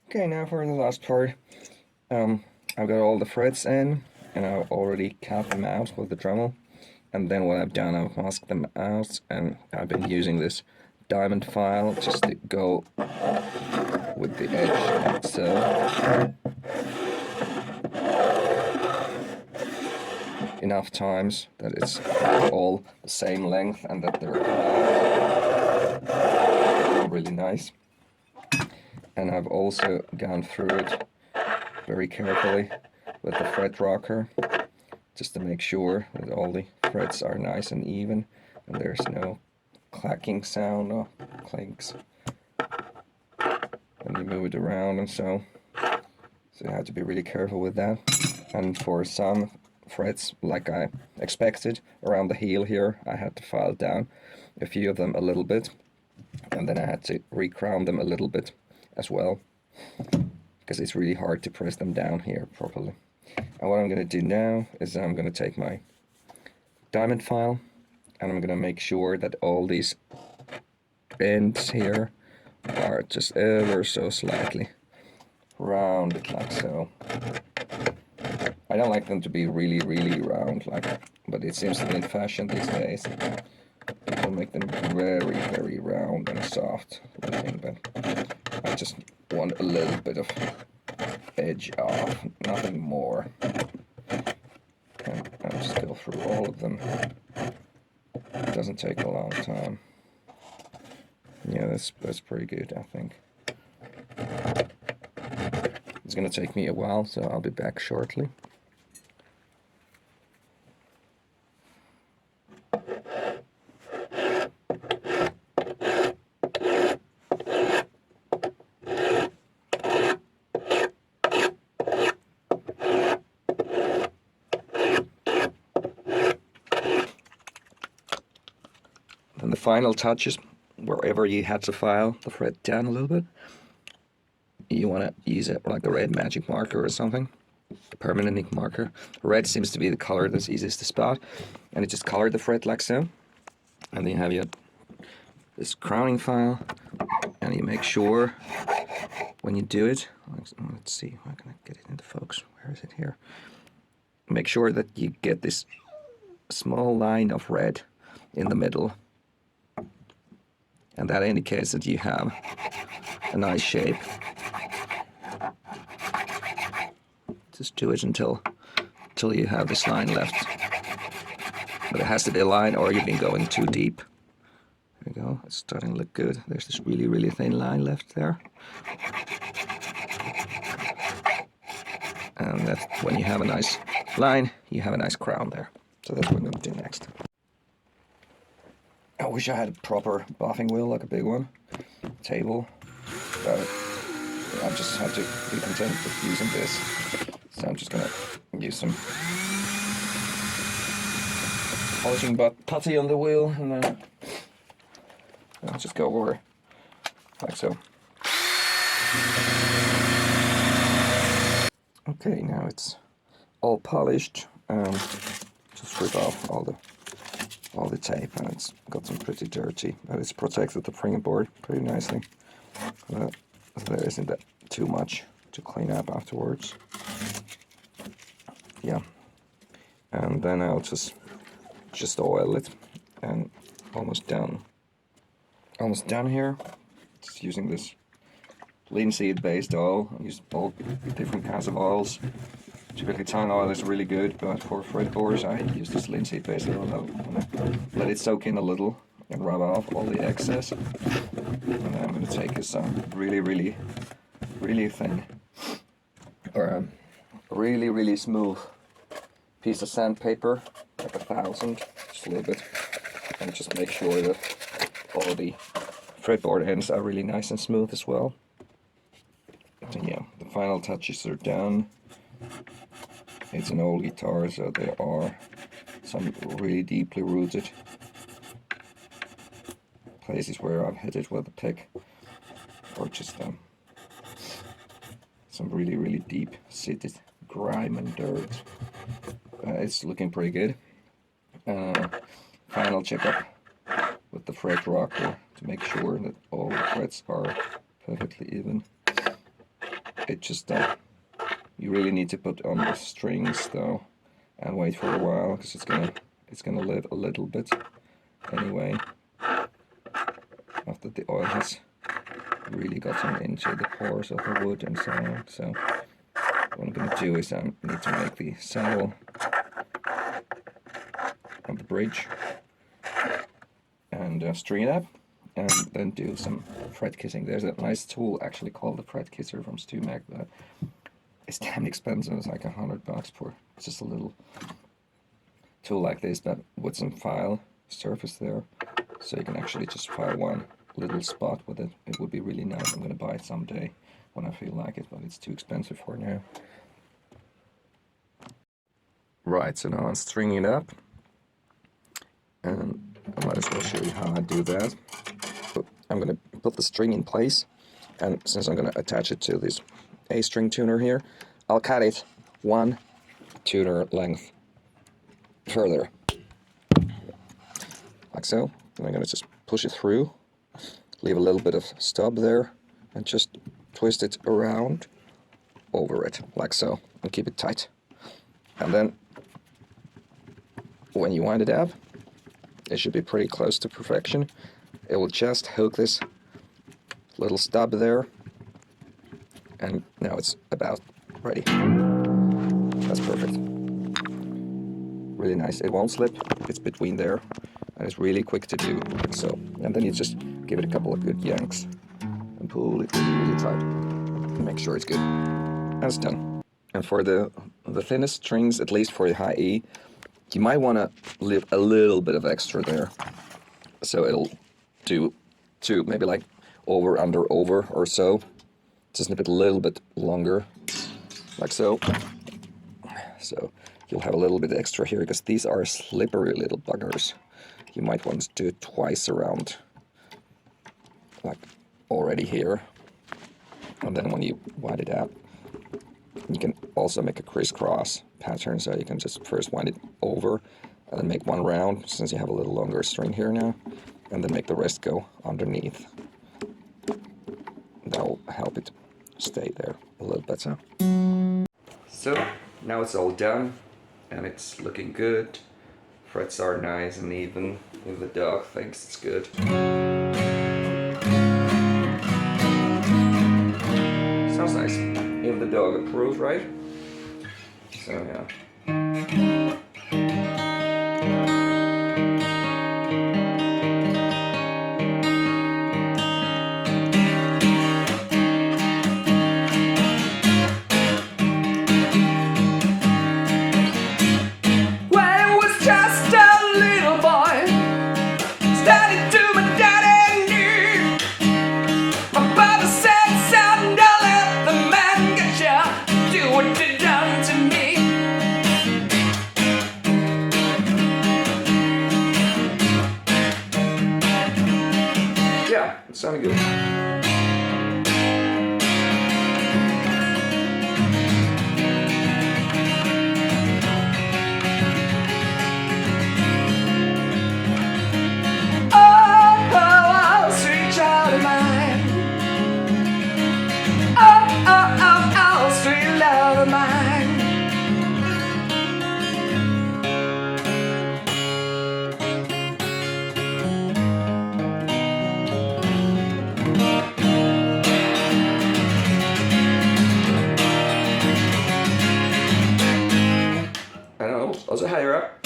Okay, now for the last part. I've got all the frets in, and I've already cut them out with the Dremel. And then what I've done, I've masked them out, and I've been using this diamond file just to go with the edge, like so. Enough times that it's all the same length and that they're really nice. And I've also gone through it very carefully with the fret rocker, just to make sure that all the frets are nice and even and there's no clacking sound or clinks when you move it around and so you have to be really careful with that. And for some frets, like I expected, around the heel here, I had to file down a few of them a little bit, and then I had to re-crown them a little bit as well, because it's really hard to press them down here properly. And what I'm going to do now is I'm going to take my diamond file and I'm going to make sure that all these ends here are just ever so slightly rounded, like so. I don't like them to be really round, but it seems to be in fashion these days. People make them very round and soft looking, but I just want a little bit of edge off, nothing more. And I'll just go through all of them. It doesn't take a long time. Yeah, that's pretty good, I think. It's gonna take me a while, so I'll be back shortly. Then the final touches, wherever you had to file the fret down a little bit, you want to use it like a red magic marker or something, a permanent ink marker. Red seems to be the color that's easiest to spot, and it just colored the fret like so. And then you have your this crowning file, and you make sure when you do it, let's see, how can I get it into focus? Where is it here? Make sure that you get this small line of red in the middle, and that indicates that you have a nice shape. Just do it until you have this line left. But it has to be a line or you've been going too deep. There we go, it's starting to look good. There's this really thin line left there. And that's when you have a nice line, you have a nice crown there. So that's what I'm going to do next. I wish I had a proper buffing wheel, like a big one, table, but I just have to be content with using this. So I'm just gonna use some polishing putty on the wheel, and then I'll just go over like so. Okay, now it's all polished. Just rip off all the tape, and it's got some pretty dirty, but it's protected the printing board pretty nicely. So there isn't that too much to clean up afterwards. Yeah, and then I'll just oil it, and almost done here. Just using this linseed based oil. I use all different kinds of oils. Typically tongue oil is really good, but for fretboards I use this linseed based oil. I'll let it soak in a little and rub off all the excess. And then I'm going to take some really thin, or really smooth piece of sandpaper, like 1000, just a little bit, and just make sure that all the fretboard ends are really nice and smooth as well. So yeah, the final touches are done. It's an old guitar, so there are some really deeply rooted places where I've hit it with a pick, or just some really deep seated grime and dirt. It's looking pretty good. Final checkup with the fret rocker to make sure that all the frets are perfectly even. just you really need to put on the strings though, and wait for a while, because it's gonna live a little bit anyway after the oil has really gotten into the pores of the wood and so on. So what I'm gonna do is I need to make the saddle on the bridge and string it up, and then do some fret kissing. There's a nice tool actually called the fret kisser from StuMag, but it's damn expensive. It's like $100 for just a little tool like this, but with some file surface there, so you can actually just file one little spot with it. It would be really nice. I'm gonna buy it someday when I feel like it, but it's too expensive for now. Right, so now I'm stringing it up, and I might as well show you how I do that. But I'm gonna put the string in place, and since I'm gonna attach it to this A-string tuner here, I'll cut it 1 tuner length further, like so. And I'm gonna just push it through, leave a little bit of stub there, and just twist it around over it, like so, and keep it tight. And then when you wind it up, it should be pretty close to perfection. It will just hook this little stub there, and now it's about ready. That's perfect. Really nice. It won't slip. It's between there, and it's really quick to do. Like so, and then you just give it a couple of good yanks and pull it really, really tight. Make sure it's good. And it's done. And for the thinnest strings, at least for the high E, you might want to leave a little bit of extra there, so it'll do maybe like over, under, over or so. Just a little bit longer, like so. So you'll have a little bit extra here, because these are slippery little buggers. You might want to do it twice around, like already here. And then when you wind it up, you can also make a crisscross pattern, so you can just first wind it over and then make one round, since you have a little longer string here now, and then make the rest go underneath. That'll help it stay there a little better. So now it's all done, and it's looking good. Frets are nice and even. If the dog thinks it's good. Sounds nice. If the dog approves, right? So yeah. It sounded good. Oh, sweet child of mine. Oh, sweet love of mine. Also higher up.